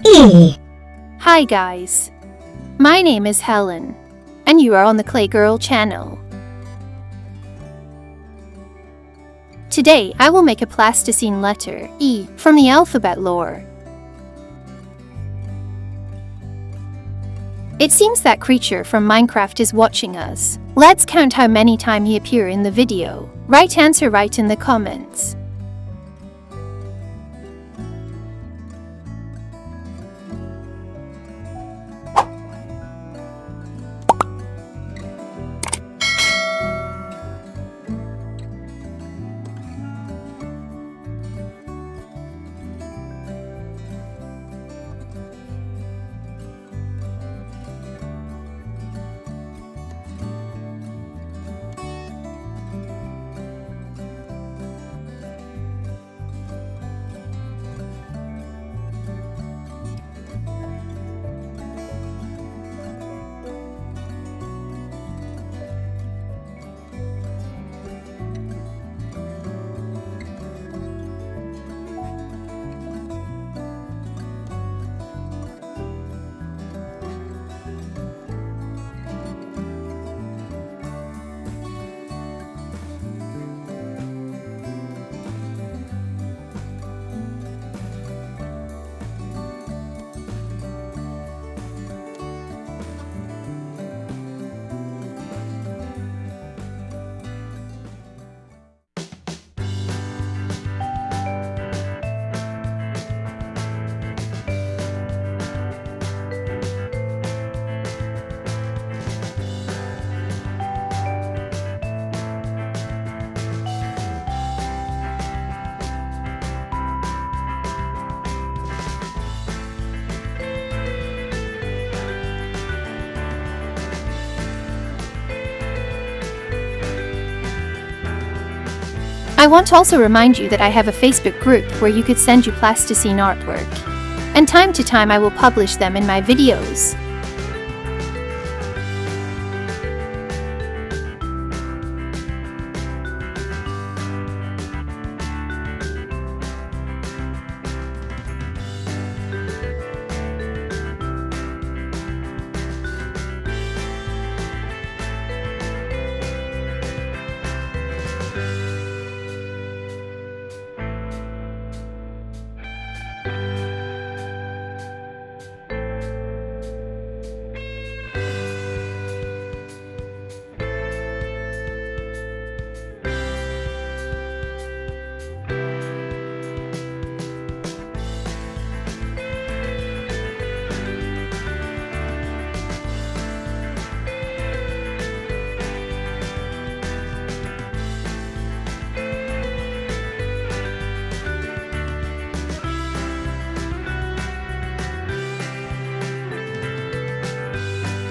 E. Hi guys, my name is Helen, and you are on the Clay Girl channel. Today I will make a plasticine letter E from the alphabet lore. It seems that creature from Minecraft is watching us. Let's count how many times he appears in the video. Right answer write in the comments. I want to also remind you that I have a Facebook group where you could send you plasticine artwork, and time to time I will publish them in my videos.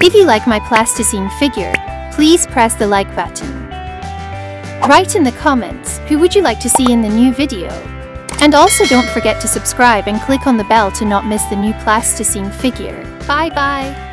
If you like my plasticine figure, please press the like button. Write in the comments who would you like to see in the new video. And also don't forget to subscribe and click on the bell to not miss the new plasticine figure. Bye bye!